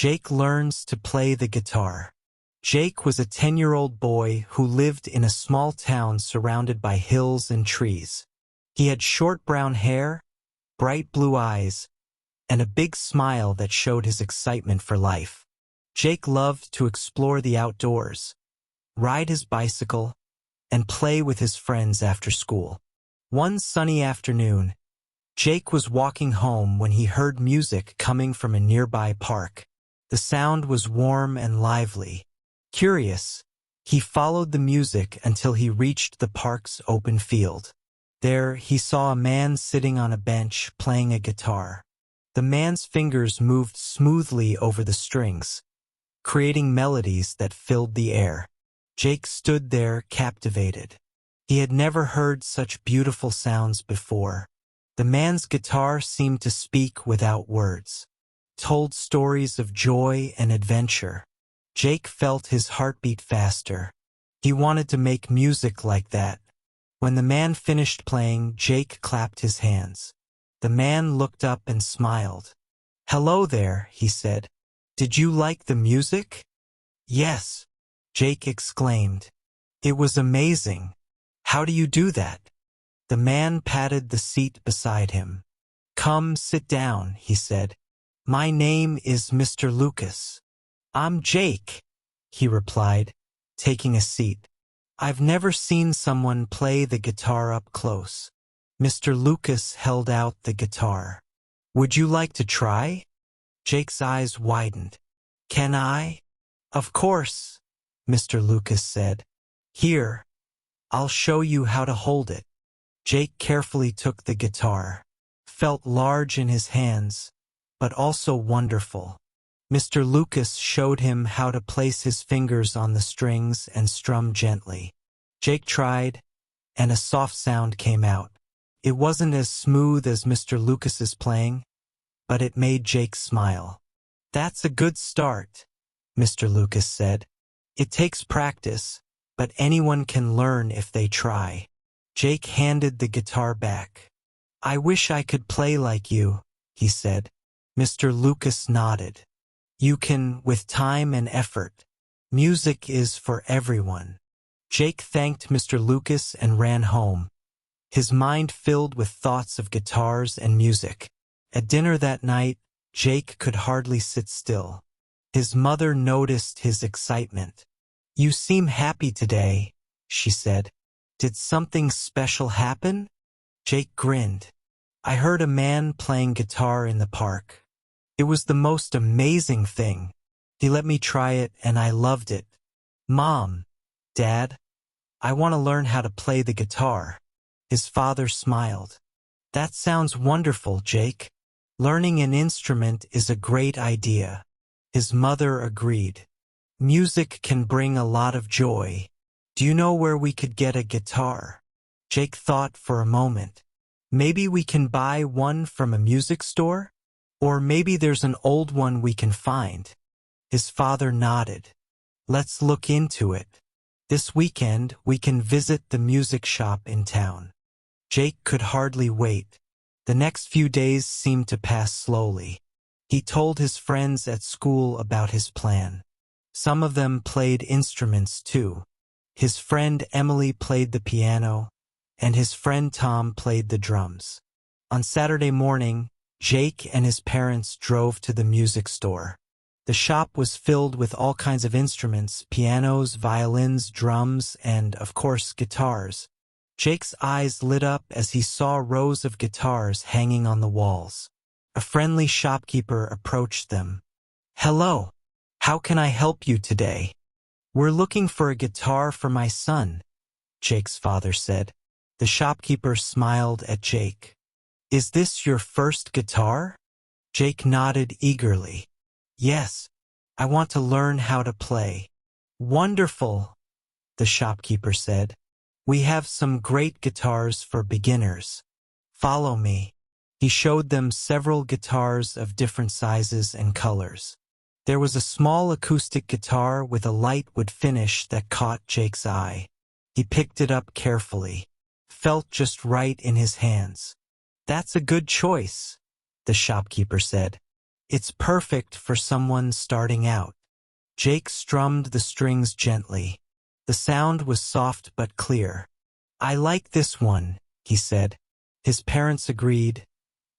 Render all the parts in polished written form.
Jake learns to play the guitar. Jake was a 10-year-old boy who lived in a small town surrounded by hills and trees. He had short brown hair, bright blue eyes, and a big smile that showed his excitement for life. Jake loved to explore the outdoors, ride his bicycle, and play with his friends after school. One sunny afternoon, Jake was walking home when he heard music coming from a nearby park. The sound was warm and lively. Curious, he followed the music until he reached the park's open field. There, he saw a man sitting on a bench playing a guitar. The man's fingers moved smoothly over the strings, creating melodies that filled the air. Jake stood there captivated. He had never heard such beautiful sounds before. The man's guitar seemed to speak without words, told stories of joy and adventure. Jake felt his heartbeat faster. He wanted to make music like that. When the man finished playing, Jake clapped his hands. The man looked up and smiled. "Hello there," he said. "Did you like the music?" "Yes," Jake exclaimed. "It was amazing. How do you do that?" The man patted the seat beside him. "Come, sit down," he said. "My name is Mr. Lucas." "I'm Jake," he replied, taking a seat. "I've never seen someone play the guitar up close." Mr. Lucas held out the guitar. "Would you like to try?" Jake's eyes widened. "Can I?" "Of course," Mr. Lucas said. "Here, I'll show you how to hold it." Jake carefully took the guitar. Felt large in his hands, but also wonderful. Mr. Lucas showed him how to place his fingers on the strings and strum gently. Jake tried, and a soft sound came out. It wasn't as smooth as Mr. Lucas's playing, but it made Jake smile. "That's a good start," Mr. Lucas said. "It takes practice, but anyone can learn if they try." Jake handed the guitar back. "I wish I could play like you," he said. Mr. Lucas nodded. "You can, with time and effort. Music is for everyone." Jake thanked Mr. Lucas and ran home, his mind filled with thoughts of guitars and music. At dinner that night, Jake could hardly sit still. His mother noticed his excitement. "You seem happy today," she said. "Did something special happen?" Jake grinned. "I heard a man playing guitar in the park. It was the most amazing thing. He let me try it and I loved it. Mom, Dad, I want to learn how to play the guitar." His father smiled. "That sounds wonderful, Jake. Learning an instrument is a great idea." His mother agreed. "Music can bring a lot of joy. Do you know where we could get a guitar?" Jake thought for a moment. "Maybe we can buy one from a music store? Or maybe there's an old one we can find." His father nodded. "Let's look into it. This weekend we can visit the music shop in town." Jake could hardly wait. The next few days seemed to pass slowly. He told his friends at school about his plan. Some of them played instruments too. His friend Emily played the piano, and his friend Tom played the drums. On Saturday morning, Jake and his parents drove to the music store. The shop was filled with all kinds of instruments, pianos, violins, drums, and, of course, guitars. Jake's eyes lit up as he saw rows of guitars hanging on the walls. A friendly shopkeeper approached them. "Hello, how can I help you today?" "We're looking for a guitar for my son," Jake's father said. The shopkeeper smiled at Jake. "Is this your first guitar?" Jake nodded eagerly. "Yes, I want to learn how to play." "Wonderful," the shopkeeper said. "We have some great guitars for beginners. Follow me." He showed them several guitars of different sizes and colors. There was a small acoustic guitar with a light wood finish that caught Jake's eye. He picked it up carefully. Felt just right in his hands. "That's a good choice," the shopkeeper said. It's perfect for someone starting out. Jake strummed the strings gently. The sound was soft but clear. I like this one, he said. His parents agreed,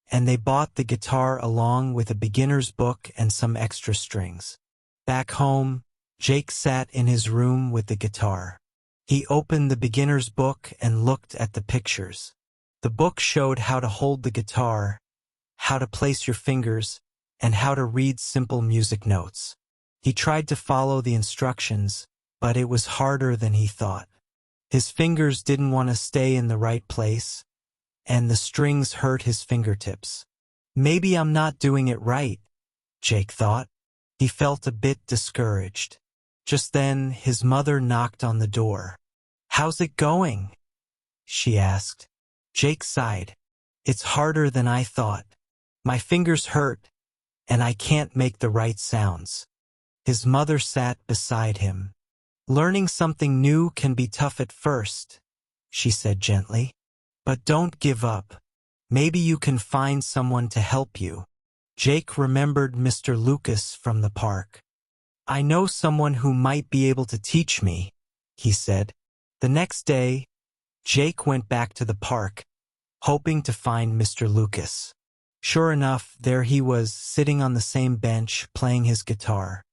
and they bought the guitar along with a beginner's book and some extra strings. Back home, Jake sat in his room with the guitar. He opened the beginner's book and looked at the pictures. The book showed how to hold the guitar, how to place your fingers, and how to read simple music notes. He tried to follow the instructions, but it was harder than he thought. His fingers didn't want to stay in the right place, and the strings hurt his fingertips. Maybe I'm not doing it right, Jake thought. He felt a bit discouraged. Just then, his mother knocked on the door. How's it going? She asked. Jake sighed. It's harder than I thought. My fingers hurt, and I can't make the right sounds. His mother sat beside him. Learning something new can be tough at first, she said gently. But don't give up. Maybe you can find someone to help you. Jake remembered Mr. Lucas from the park. I know someone who might be able to teach me, he said. The next day, Jake went back to the park, hoping to find Mr. Lucas. Sure enough, there he was, sitting on the same bench, playing his guitar.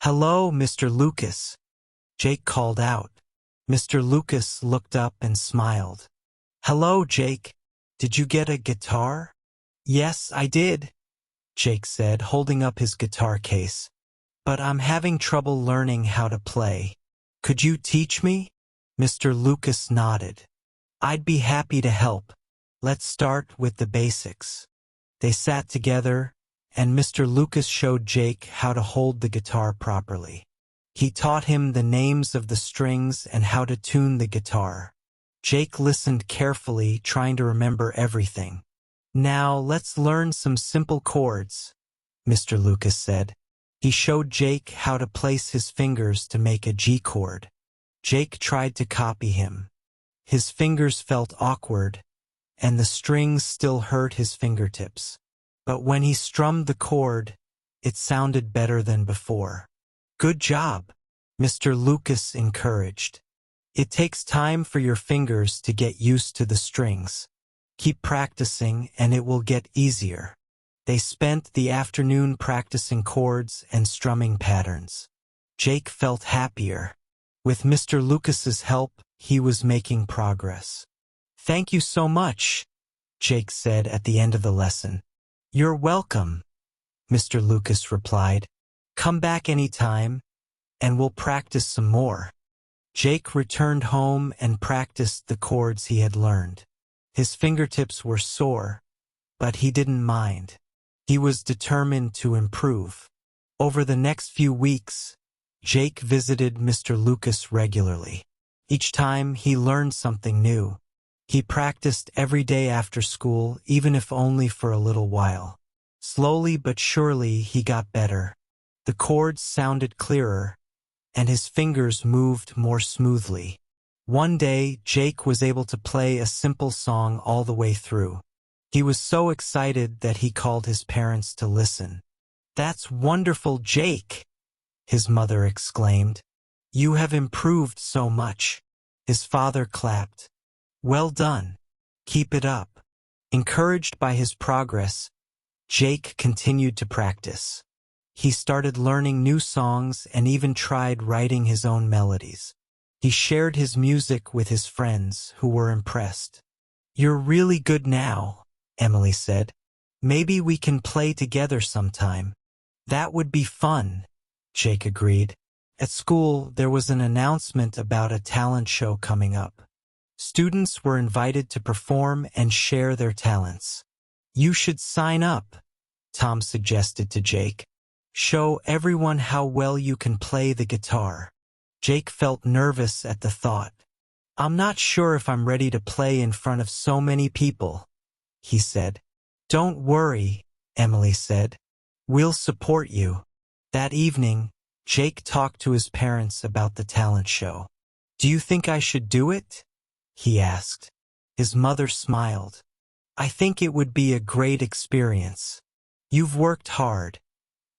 Hello, Mr. Lucas, Jake called out. Mr. Lucas looked up and smiled. Hello, Jake. Did you get a guitar? Yes, I did, Jake said, holding up his guitar case. But I'm having trouble learning how to play. Could you teach me? Mr. Lucas nodded. I'd be happy to help. Let's start with the basics. They sat together, and Mr. Lucas showed Jake how to hold the guitar properly. He taught him the names of the strings and how to tune the guitar. Jake listened carefully, trying to remember everything. Now let's learn some simple chords, Mr. Lucas said. He showed Jake how to place his fingers to make a G chord. Jake tried to copy him. His fingers felt awkward, and the strings still hurt his fingertips. But when he strummed the chord, it sounded better than before. Good job, Mr. Lucas encouraged. It takes time for your fingers to get used to the strings. Keep practicing and it will get easier. They spent the afternoon practicing chords and strumming patterns. Jake felt happier. With Mr. Lucas's help, he was making progress. Thank you so much, Jake said at the end of the lesson. You're welcome, Mr. Lucas replied. Come back anytime, and we'll practice some more. Jake returned home and practiced the chords he had learned. His fingertips were sore, but he didn't mind. He was determined to improve. Over the next few weeks, Jake visited Mr. Lucas regularly. Each time he learned something new. He practiced every day after school, even if only for a little while. Slowly but surely he got better. The chords sounded clearer, and his fingers moved more smoothly. One day, Jake was able to play a simple song all the way through. He was so excited that he called his parents to listen. That's wonderful, Jake, his mother exclaimed. You have improved so much. His father clapped. Well done. Keep it up. Encouraged by his progress, Jake continued to practice. He started learning new songs and even tried writing his own melodies. He shared his music with his friends, who were impressed. You're really good now, Emily said. Maybe we can play together sometime. That would be fun, Jake agreed. At school, there was an announcement about a talent show coming up. Students were invited to perform and share their talents. You should sign up, Tom suggested to Jake. Show everyone how well you can play the guitar. Jake felt nervous at the thought. I'm not sure if I'm ready to play in front of so many people, he said. Don't worry, Emily said. We'll support you. That evening, Jake talked to his parents about the talent show. Do you think I should do it? He asked. His mother smiled. I think it would be a great experience. You've worked hard.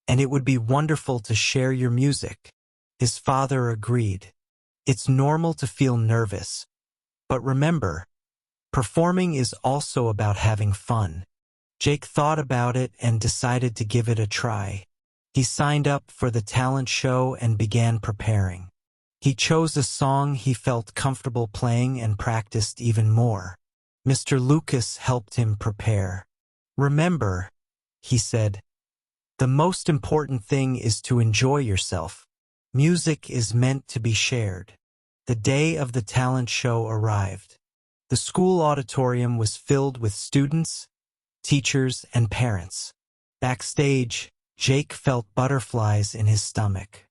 and it would be wonderful to share your music. His father agreed. It's normal to feel nervous, but remember, performing is also about having fun. Jake thought about it and decided to give it a try. He signed up for the talent show and began preparing. He chose a song he felt comfortable playing and practiced even more. Mr. Lucas helped him prepare. "Remember," he said, "the most important thing is to enjoy yourself. Music is meant to be shared." The day of the talent show arrived. The school auditorium was filled with students, teachers, and parents. Backstage, Jake felt butterflies in his stomach.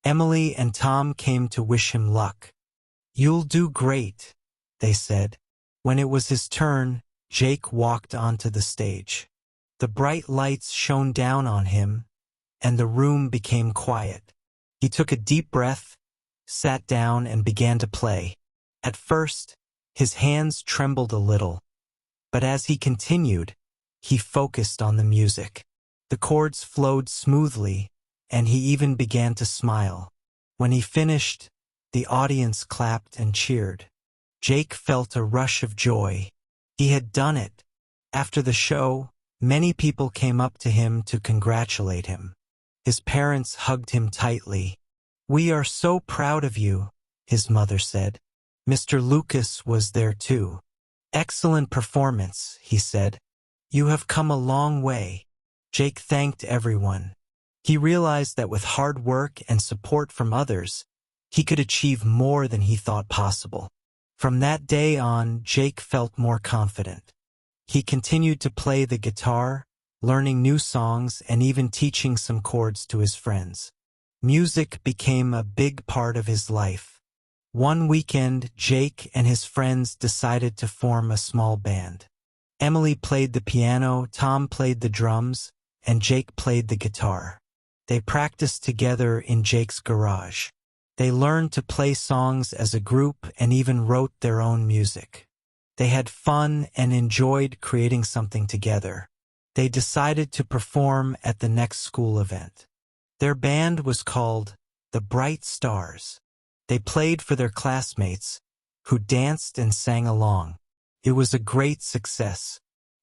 Emily and Tom came to wish him luck. "You'll do great," they said. When it was his turn, Jake walked onto the stage. The bright lights shone down on him, and the room became quiet. He took a deep breath, sat down, and began to play. At first, his hands trembled a little, but as he continued, he focused on the music. The chords flowed smoothly, and he even began to smile. When he finished, the audience clapped and cheered. Jake felt a rush of joy. He had done it. After the show, many people came up to him to congratulate him. His parents hugged him tightly. "We are so proud of you," his mother said. Mr. Lucas was there too. "Excellent performance," he said. "You have come a long way." Jake thanked everyone. He realized that with hard work and support from others, he could achieve more than he thought possible. From that day on, Jake felt more confident. He continued to play the guitar, learning new songs, and even teaching some chords to his friends. Music became a big part of his life. One weekend, Jake and his friends decided to form a small band. Emily played the piano, Tom played the drums, and Jake played the guitar. They practiced together in Jake's garage. They learned to play songs as a group and even wrote their own music. They had fun and enjoyed creating something together. They decided to perform at the next school event. Their band was called the Bright Stars. They played for their classmates, who danced and sang along. It was a great success.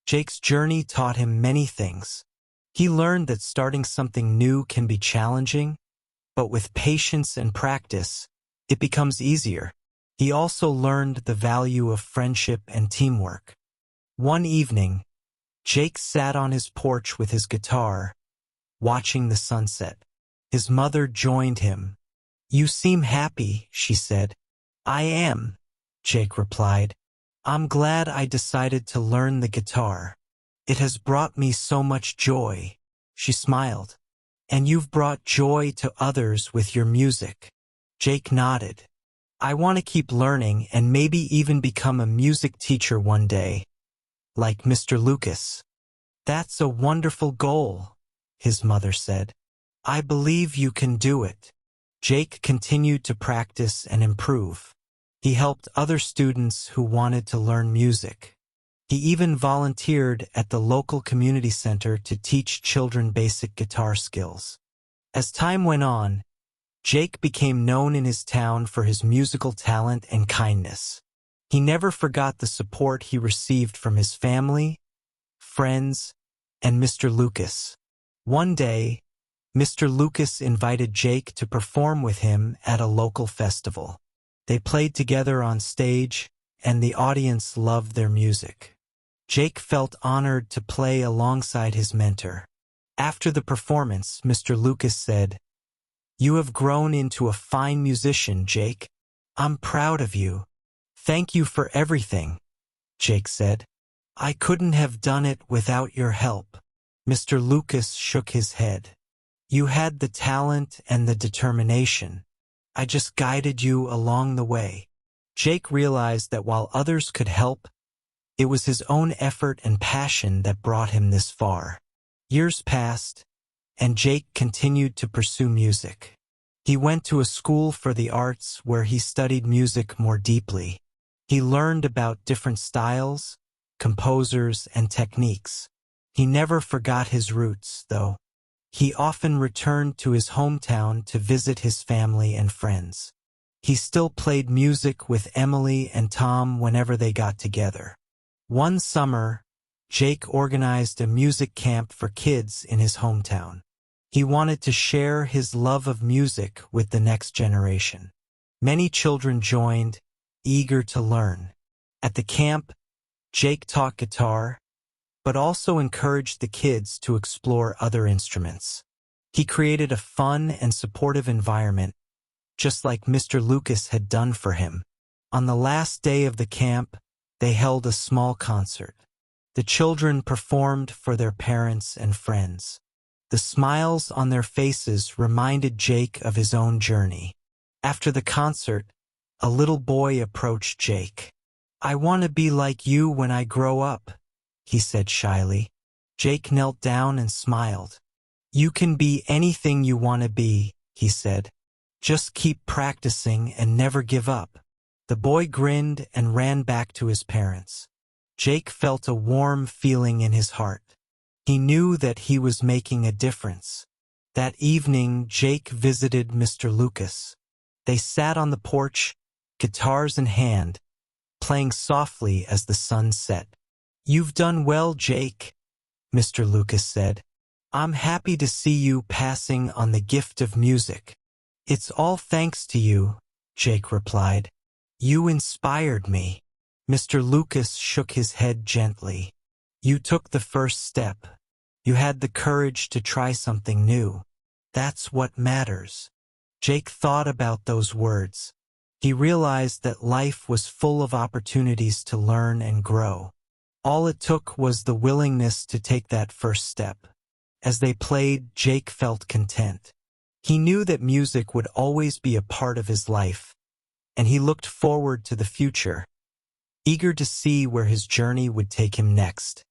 Jake's journey taught him many things. He learned that starting something new can be challenging, but with patience and practice, it becomes easier. He also learned the value of friendship and teamwork. One evening, Jake sat on his porch with his guitar, watching the sunset. His mother joined him. "You seem happy," she said. "I am," Jake replied. "I'm glad I decided to learn the guitar. It has brought me so much joy." She smiled. "And you've brought joy to others with your music." Jake nodded. "I want to keep learning and maybe even become a music teacher one day, like Mr. Lucas." "That's a wonderful goal," his mother said. "I believe you can do it." Jake continued to practice and improve. He helped other students who wanted to learn music. He even volunteered at the local community center to teach children basic guitar skills. As time went on, Jake became known in his town for his musical talent and kindness. He never forgot the support he received from his family, friends, and Mr. Lucas. One day, Mr. Lucas invited Jake to perform with him at a local festival. They played together on stage, and the audience loved their music. Jake felt honored to play alongside his mentor. After the performance, Mr. Lucas said, "You have grown into a fine musician, Jake. I'm proud of you." "Thank you for everything," Jake said. "I couldn't have done it without your help." Mr. Lucas shook his head. "You had the talent and the determination. I just guided you along the way." Jake realized that while others could help, it was his own effort and passion that brought him this far. Years passed, and Jake continued to pursue music. He went to a school for the arts where he studied music more deeply. He learned about different styles, composers, and techniques. He never forgot his roots, though. He often returned to his hometown to visit his family and friends. He still played music with Emily and Tom whenever they got together. One summer, Jake organized a music camp for kids in his hometown. He wanted to share his love of music with the next generation. Many children joined, eager to learn. At the camp, Jake taught guitar, but also encouraged the kids to explore other instruments. He created a fun and supportive environment, just like Mr. Lucas had done for him. On the last day of the camp, they held a small concert. The children performed for their parents and friends. The smiles on their faces reminded Jake of his own journey. After the concert, a little boy approached Jake. "I want to be like you when I grow up," he said shyly. Jake knelt down and smiled. "You can be anything you want to be," he said. "Just keep practicing and never give up." The boy grinned and ran back to his parents. Jake felt a warm feeling in his heart. He knew that he was making a difference. That evening, Jake visited Mr. Lucas. They sat on the porch, guitars in hand, playing softly as the sun set. "You've done well, Jake," Mr. Lucas said. "I'm happy to see you passing on the gift of music." "It's all thanks to you," Jake replied. "You inspired me." Mr. Lucas shook his head gently. "You took the first step. You had the courage to try something new. That's what matters." Jake thought about those words. He realized that life was full of opportunities to learn and grow. All it took was the willingness to take that first step. As they played, Jake felt content. He knew that music would always be a part of his life, and he looked forward to the future, eager to see where his journey would take him next.